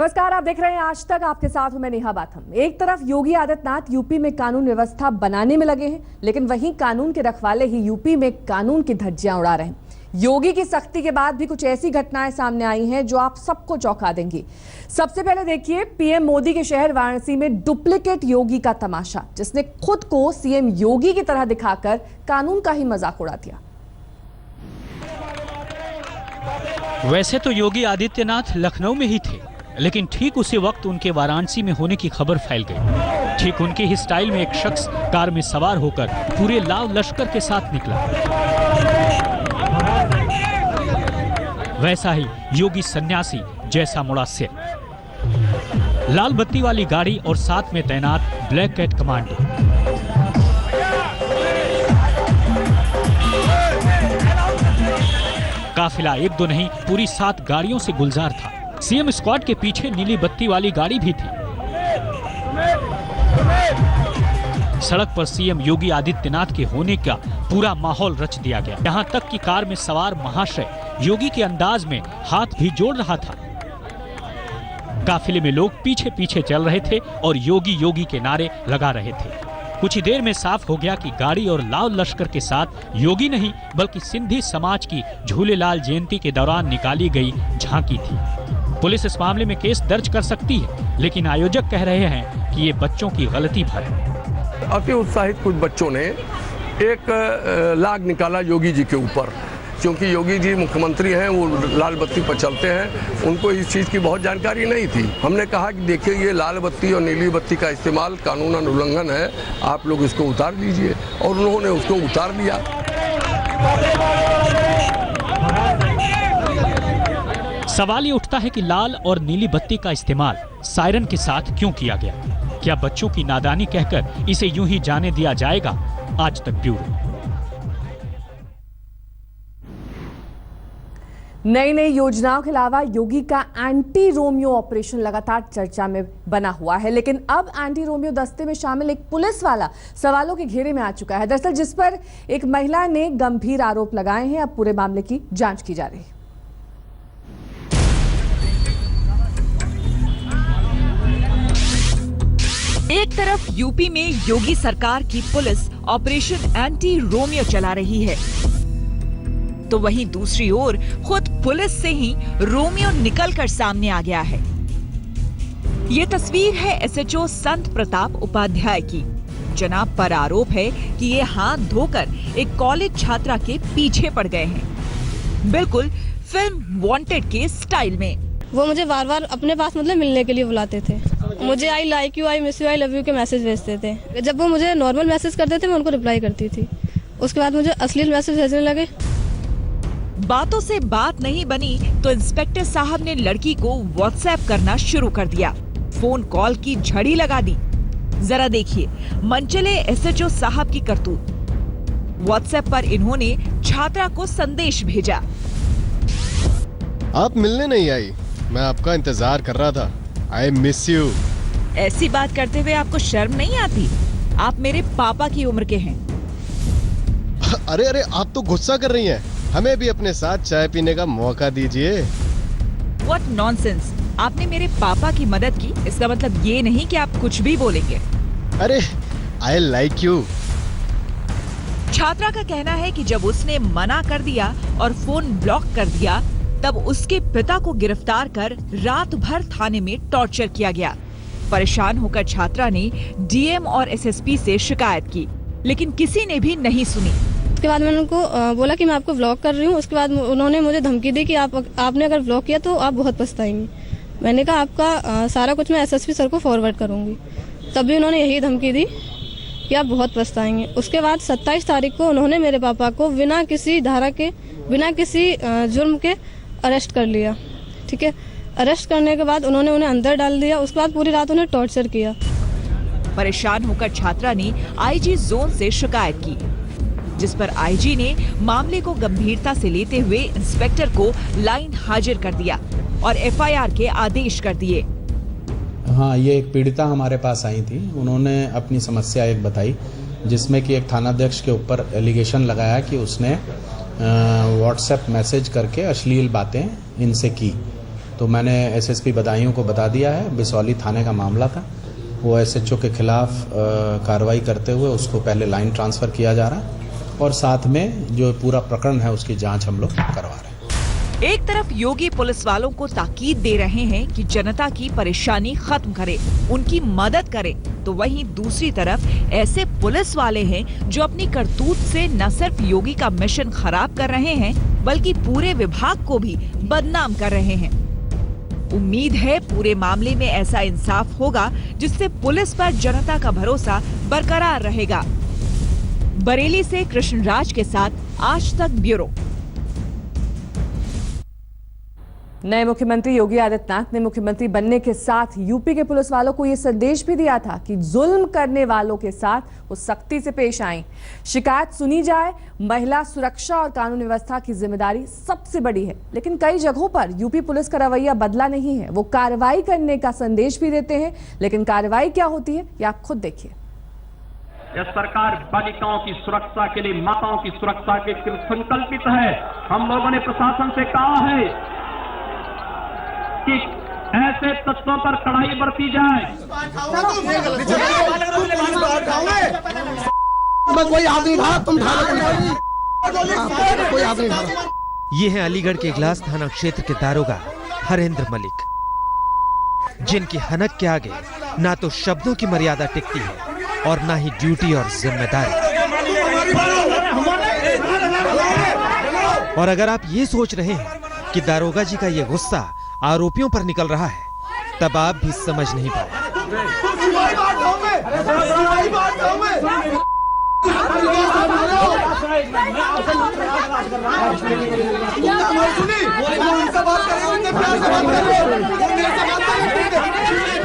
नमस्कार, आप देख रहे हैं आज तक। आपके साथ हूं मैं नेहा बाथम। एक तरफ योगी आदित्यनाथ यूपी में कानून व्यवस्था बनाने में लगे हैं, लेकिन वहीं कानून के रखवाले ही यूपी में कानून की धज्जियां उड़ा रहे हैं। योगी की सख्ती के बाद भी कुछ ऐसी घटनाएं सामने आई हैं जो आप सबको चौंका देंगी। सबसे पहले देखिए पीएम मोदी के शहर वाराणसी में डुप्लीकेट योगी का तमाशा, जिसने खुद को सीएम योगी की तरह दिखाकर कानून का ही मजाक उड़ा दिया। वैसे तो योगी आदित्यनाथ लखनऊ में ही थे, लेकिन ठीक उसी वक्त उनके वाराणसी में होने की खबर फैल गई। ठीक उनके ही स्टाइल में एक शख्स कार में सवार होकर पूरे लाव लश्कर के साथ निकला। वैसा ही योगी सन्यासी जैसा मुड़ा सिर, लाल बत्ती वाली गाड़ी और साथ में तैनात ब्लैक कैट कमांडो। काफिला एक दो नहीं, पूरी 7 गाड़ियों से गुलजार था। सीएम स्क्वाड के पीछे नीली बत्ती वाली गाड़ी भी थी। सड़क पर सीएम योगी आदित्यनाथ के होने का पूरा माहौल रच दिया गया। यहाँ तक कि कार में सवार महाशय योगी के अंदाज में हाथ भी जोड़ रहा था। काफिले में लोग पीछे पीछे चल रहे थे और योगी योगी के नारे लगा रहे थे। कुछ ही देर में साफ हो गया कि गाड़ी और लाल लश्कर के साथ योगी नहीं बल्कि सिंधी समाज की झूलेलाल जयंती के दौरान निकाली गई झांकी थी। पुलिस इस मामले में केस दर्ज कर सकती है, लेकिन आयोजक कह रहे हैं कि ये बच्चों की गलती भर है। अति उत्साहित कुछ बच्चों ने एक लाग निकाला योगी जी के ऊपर, क्योंकि योगी जी मुख्यमंत्री हैं, वो लाल बत्ती पर चलते हैं, उनको इस चीज़ की बहुत जानकारी नहीं थी। हमने कहा कि देखिए ये लाल बत्ती और नीली बत्ती का इस्तेमाल कानूनन उल्लंघन है, आप लोग इसको उतार दीजिए, और उन्होंने उसको उतार दिया। सवाल ये उठता है कि लाल और नीली बत्ती का इस्तेमाल सायरन के साथ क्यों किया गया? क्या बच्चों की नादानी कहकर इसे यूं ही जाने दिया जाएगा? आज तक ब्यूरो। नई नई योजनाओं के अलावा योगी का एंटी रोमियो ऑपरेशन लगातार चर्चा में बना हुआ है, लेकिन अब एंटी रोमियो दस्ते में शामिल एक पुलिस वाला सवालों के घेरे में आ चुका है। दरअसल जिस पर एक महिला ने गंभीर आरोप लगाए हैं, अब पूरे मामले की जांच की जा रही है। एक तरफ यूपी में योगी सरकार की पुलिस ऑपरेशन एंटी रोमियो चला रही है, तो वहीं दूसरी ओर खुद पुलिस से ही रोमियो निकलकर सामने आ गया है। ये तस्वीर है एसएचओ संत प्रताप उपाध्याय की। जनाब पर आरोप है कि ये हाथ धोकर एक कॉलेज छात्रा के पीछे पड़ गए हैं, बिल्कुल फिल्म वांटेड के स्टाइल में। वो मुझे बार बार अपने पास मिलने के लिए बुलाते थे। मुझे I like you, I miss you, I love you के मैसेज भेजते थे। जब वो मुझे नॉर्मल मैसेज करते थे मैं उनको रिप्लाई करती थी। उसके बाद मुझे अश्लील मैसेज भेजने लगे। बातों से बात नहीं बनी तो इंस्पेक्टर साहब ने लड़की को व्हाट्सएप करना शुरू कर दिया। फोन कॉल की झड़ी लगा दी। जरा देखिए मनचले एसएचओ साहब की करतूत। व्हाट्सएप पर इन्होंने छात्रा को संदेश भेजा। आप मिलने नहीं आई, मैं आपका इंतजार कर रहा था। I miss you. ऐसी बात करते हुए आपको शर्म नहीं आती? आप मेरे पापा की उम्र के हैं। अरे अरे, आप तो गुस्सा कर रही हैं। हमें भी अपने साथ चाय पीने का मौका दीजिए। What nonsense! आपने मेरे पापा की मदद की, इसका मतलब ये नहीं कि आप कुछ भी बोलेंगे। अरे आई लाइक यू। छात्रा का कहना है कि जब उसने मना कर दिया और फोन ब्लॉक कर दिया, तब उसके पिता को गिरफ्तार कर रात भर थाने में टॉर्चर किया गया। परेशान होकर छात्रा ने डीएम और एसएसपी से शिकायत की, लेकिन किसी ने भी नहीं सुनी। उसके बाद मैंने उनको बोला कि मैं आपको ब्लॉक कर रही हूँ। उसके बाद उन्होंने मुझे धमकी दी कि आपने अगर ब्लॉक किया तो आप बहुत पछताएंगी। मैंने कहा आपका सारा कुछ मैं एसएसपी सर को फॉरवर्ड करूंगी। तब भी उन्होंने यही धमकी दी कि आप बहुत पछताएंगे। उसके बाद 27 तारीख को उन्होंने मेरे पापा को बिना किसी धारा के, बिना किसी जुर्म के अरेस्ट कर लिया। ठीक है, अरेस्ट करने के बाद उन्होंने उन्हें अंदर डाल दिया। उसके बाद पूरी रात उन्हें टॉर्चर किया। परेशान होकर छात्रा ने आईजी जोन से शिकायत की, जिस पर आईजी ने मामले को गंभीरता से लेते हुए इंस्पेक्टर को लाइन हाजिर कर दिया और एफआईआर के आदेश कर दिए। हाँ, ये एक पीड़िता हमारे पास आई थी। उन्होंने अपनी समस्या एक बताई, जिसमें कि एक थानाध्यक्ष के ऊपर एलिगेशन लगाया कि उसने व्हाट्सएप मैसेज करके अश्लील बातें इनसे की। तो मैंने एसएसपी बदायूं को बता दिया है, बिसौली थाने का मामला था, वो एसएचओ के खिलाफ कार्रवाई करते हुए उसको पहले लाइन ट्रांसफ़र किया जा रहा है और साथ में जो पूरा प्रकरण है उसकी जांच हम लोग करवा रहे हैं। एक तरफ योगी पुलिस वालों को ताकीद दे रहे हैं कि जनता की परेशानी खत्म करे, उनकी मदद करे, तो वहीं दूसरी तरफ ऐसे पुलिस वाले हैं जो अपनी करतूत से न सिर्फ योगी का मिशन खराब कर रहे हैं बल्कि पूरे विभाग को भी बदनाम कर रहे हैं। उम्मीद है पूरे मामले में ऐसा इंसाफ होगा जिससे पुलिस पर जनता का भरोसा बरकरार रहेगा। बरेली से कृष्णराज के साथ आज तक ब्यूरो। नए मुख्यमंत्री योगी आदित्यनाथ ने मुख्यमंत्री बनने के साथ यूपी के पुलिस वालों को यह संदेश भी दिया था कि जुल्म करने वालों के साथ वो सख्ती से पेश आएं, शिकायत सुनी जाए। महिला सुरक्षा और कानून व्यवस्था की जिम्मेदारी सबसे बड़ी है, लेकिन कई जगहों पर यूपी पुलिस का रवैया बदला नहीं है। वो कार्रवाई करने का संदेश भी देते हैं, लेकिन कार्रवाई क्या होती है ये आप खुद देखिए। यह सरकार बालिकाओं की सुरक्षा के लिए, माताओं की सुरक्षा के लिए संकल्पित है। हम लोगों ने प्रशासन से कहा है कि ऐसे तत्वों पर कड़ाई बरती जाए। कोई आदमी था, तुम कोई आदमी था। ये है अलीगढ़ के इगलास थाना क्षेत्र के दारोगा हरेंद्र मलिक, जिनकी हनक के आगे ना तो शब्दों की मर्यादा टिकती है और ना ही ड्यूटी और जिम्मेदारी। और अगर आप ये सोच रहे हैं कि दारोगा जी का ये गुस्सा आरोपियों पर निकल रहा है, तब आप भी समझ नहीं पाए।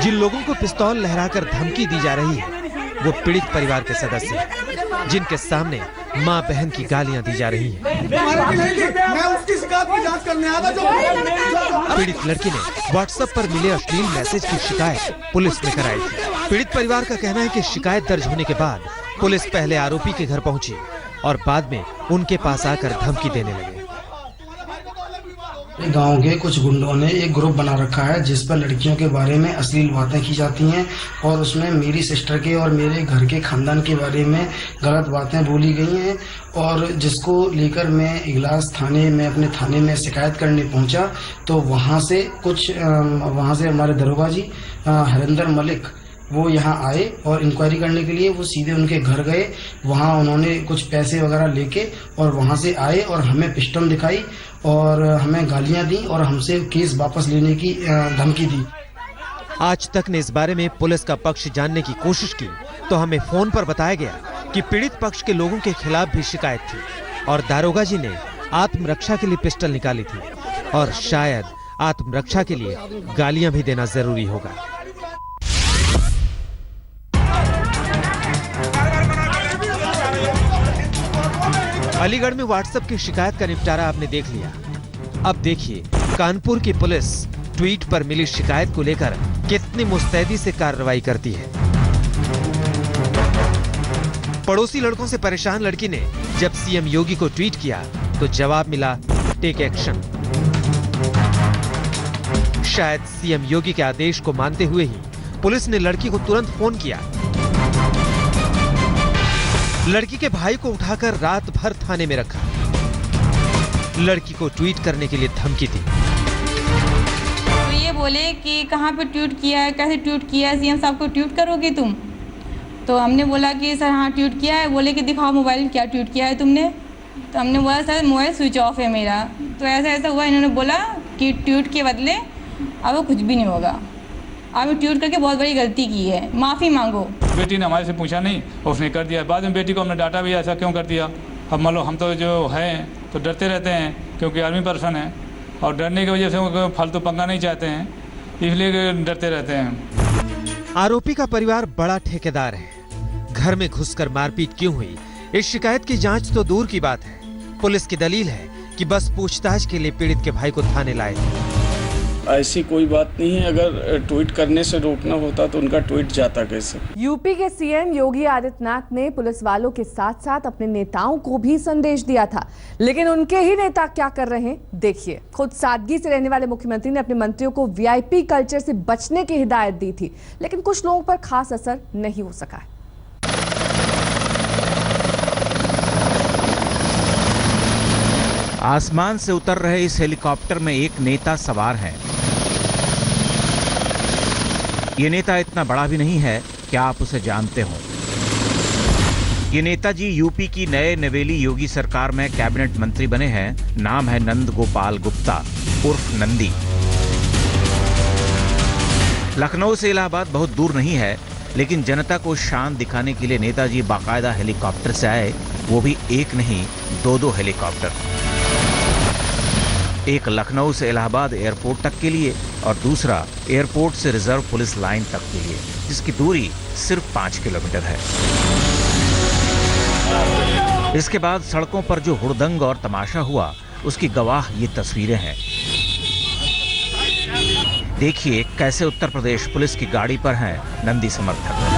जिन लोगों को पिस्तौल लहराकर धमकी दी जा रही है वो पीड़ित परिवार के सदस्य हैं, जिनके सामने मां बहन की गालियां दी जा रही हैं। पीड़ित लड़की ने व्हाट्सएप पर मिले अश्लील मैसेज की शिकायत पुलिस में कराई थी। पीड़ित परिवार का कहना है कि शिकायत दर्ज होने के बाद पुलिस पहले आरोपी के घर पहुंची और बाद में उनके पास आकर धमकी देने लगे। गांव के कुछ गुंडों ने एक ग्रुप बना रखा है जिस पर लड़कियों के बारे में अश्लील बातें की जाती हैं और उसमें मेरी सिस्टर के और मेरे घर के खानदान के बारे में गलत बातें बोली गई हैं, और जिसको लेकर मैं इगलास थाने में अपने थाने में शिकायत करने पहुंचा तो वहां से हमारे दरोगा जी हरेंद्र मलिक वो यहाँ आए और इंक्वायरी करने के लिए। वो सीधे उनके घर गए, वहाँ उन्होंने कुछ पैसे वगैरह लेके और वहाँ से आए और हमें पिस्टल दिखाई और हमें गालियां दी और हमसे केस वापस लेने की धमकी दी। आज तक ने इस बारे में पुलिस का पक्ष जानने की कोशिश की तो हमें फोन पर बताया गया कि पीड़ित पक्ष के लोगों के खिलाफ भी शिकायत थी और दारोगा जी ने आत्मरक्षा के लिए पिस्टल निकाली थी और शायद आत्मरक्षा के लिए गालियां भी देना जरूरी होगा। अलीगढ़ में व्हाट्सएप की शिकायत का निपटारा आपने देख लिया। अब देखिए कानपुर की पुलिस ट्वीट पर मिली शिकायत को लेकर कितनी मुस्तैदी से कार्रवाई करती है। पड़ोसी लड़कों से परेशान लड़की ने जब सीएम योगी को ट्वीट किया तो जवाब मिला टेक एक्शन। शायद सीएम योगी के आदेश को मानते हुए ही पुलिस ने लड़की को तुरंत फोन किया। लड़की के भाई को उठाकर रात भर थाने में रखा, लड़की को ट्वीट करने के लिए धमकी दी। तो ये बोले कि कहाँ पे ट्वीट किया है, कैसे ट्वीट किया है, सीएम साहब को ट्वीट करोगे तुम? तो हमने बोला कि सर हाँ ट्वीट किया है। बोले कि दिखाओ मोबाइल क्या ट्वीट किया है तुमने। तो हमने बोला सर मोबाइल स्विच ऑफ है मेरा। तो ऐसा हुआ, इन्होंने बोला कि ट्वीट के बदले अब वो कुछ भी नहीं होगा, आपने ट्वीट करके बहुत बड़ी गलती की है, माफ़ी मांगो। बेटी ने हमारे से पूछा नहीं, उसने कर दिया। बाद में बेटी को हमने डांटा भी, ऐसा क्यों कर दिया। अब मान लो हम तो जो हैं तो डरते रहते हैं क्योंकि आर्मी पर्सन है और डरने की वजह से वो फालतू पंगा नहीं चाहते हैं, इसलिए डरते रहते हैं। आरोपी का परिवार बड़ा ठेकेदार है, घर में घुसकर मारपीट क्यों हुई इस शिकायत की जांच तो दूर की बात है। पुलिस की दलील है कि बस पूछताछ के लिए पीड़ित के भाई को थाने लाए थे। ऐसी कोई बात नहीं है। अगर ट्वीट करने से रोकना होता तो उनका ट्वीट जाता कैसे। यूपी के सीएम योगी आदित्यनाथ ने पुलिस वालों के साथ साथ अपने नेताओं को भी संदेश दिया था, लेकिन उनके ही नेता क्या कर रहे हैं देखिए। खुद सादगी से रहने वाले मुख्यमंत्री ने अपने मंत्रियों को वीआईपी कल्चर से बचने की हिदायत दी थी, लेकिन कुछ लोगों पर खास असर नहीं हो सका है। आसमान से उतर रहे इस हेलीकॉप्टर में एक नेता सवार है। ये नेता इतना बड़ा भी नहीं है कि आप उसे जानते हो। ये नेताजी यूपी की नए नवेली योगी सरकार में कैबिनेट मंत्री बने हैं। नाम है नंद गोपाल गुप्ता उर्फ नंदी। लखनऊ से इलाहाबाद बहुत दूर नहीं है, लेकिन जनता को शान दिखाने के लिए नेताजी बाकायदा हेलीकॉप्टर से आए, वो भी एक नहीं दो हेलीकॉप्टर। एक लखनऊ से इलाहाबाद एयरपोर्ट तक के लिए और दूसरा एयरपोर्ट से रिजर्व पुलिस लाइन तक के लिए, जिसकी दूरी सिर्फ 5 किलोमीटर है। इसके बाद सड़कों पर जो हुड़दंग और तमाशा हुआ, उसकी गवाह ये तस्वीरें हैं। देखिए कैसे उत्तर प्रदेश पुलिस की गाड़ी पर हैं नंदी समर्थक।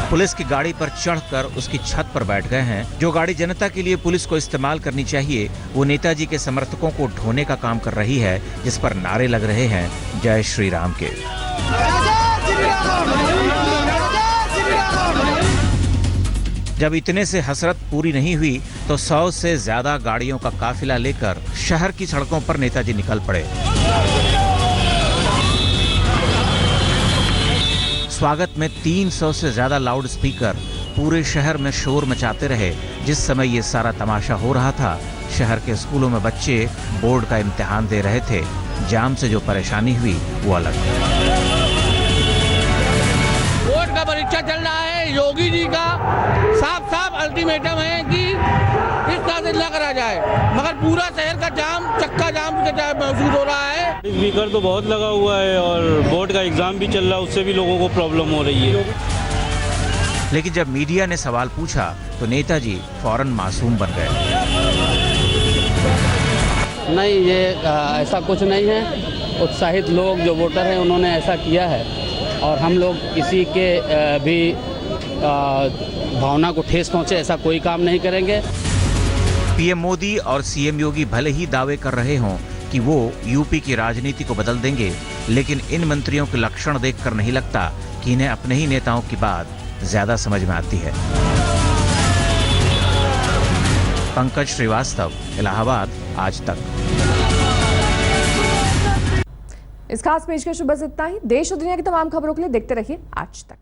पुलिस की गाड़ी पर चढ़कर उसकी छत पर बैठ गए हैं। जो गाड़ी जनता के लिए पुलिस को इस्तेमाल करनी चाहिए, वो नेताजी के समर्थकों को ढोने का काम कर रही है, जिस पर नारे लग रहे हैं जय श्री राम के। जब इतने से हसरत पूरी नहीं हुई तो 100 से ज्यादा गाड़ियों का काफिला लेकर शहर की सड़कों पर नेताजी निकल पड़े। स्वागत में 300 से ज्यादा लाउड स्पीकर पूरे शहर में शोर मचाते रहे। जिस समय ये सारा तमाशा हो रहा था, शहर के स्कूलों में बच्चे बोर्ड का इम्तिहान दे रहे थे। जाम से जो परेशानी हुई वो अलग। बोर्ड का परीक्षा चल रहा है। योगी जी का साफ साफ अल्टीमेटम है कि इस तरह से न करा जाए, मगर पूरा शहर का जाम चक्का जाम महसूस हो रहा है। स्पीकर तो बहुत लगा हुआ है और बोर्ड का एग्जाम भी चल रहा है, उससे भी लोगों को प्रॉब्लम हो रही है। लेकिन जब मीडिया ने सवाल पूछा तो नेताजी फौरन मासूम बन गए। नहीं, ये ऐसा कुछ नहीं है। उत्साहित लोग जो वोटर हैं उन्होंने ऐसा किया है और हम लोग किसी के भी भावना को ठेस पहुंचे ऐसा कोई काम नहीं करेंगे। पीएम मोदी और सीएम योगी भले ही दावे कर रहे हों कि वो यूपी की राजनीति को बदल देंगे, लेकिन इन मंत्रियों के लक्षण देखकर नहीं लगता कि इन्हें अपने ही नेताओं की बात ज्यादा समझ में आती है। पंकज श्रीवास्तव, इलाहाबाद, आज तक। इस खास पेशकश बस इतना ही। देश और दुनिया की तमाम खबरों के लिए देखते रहिए आज तक।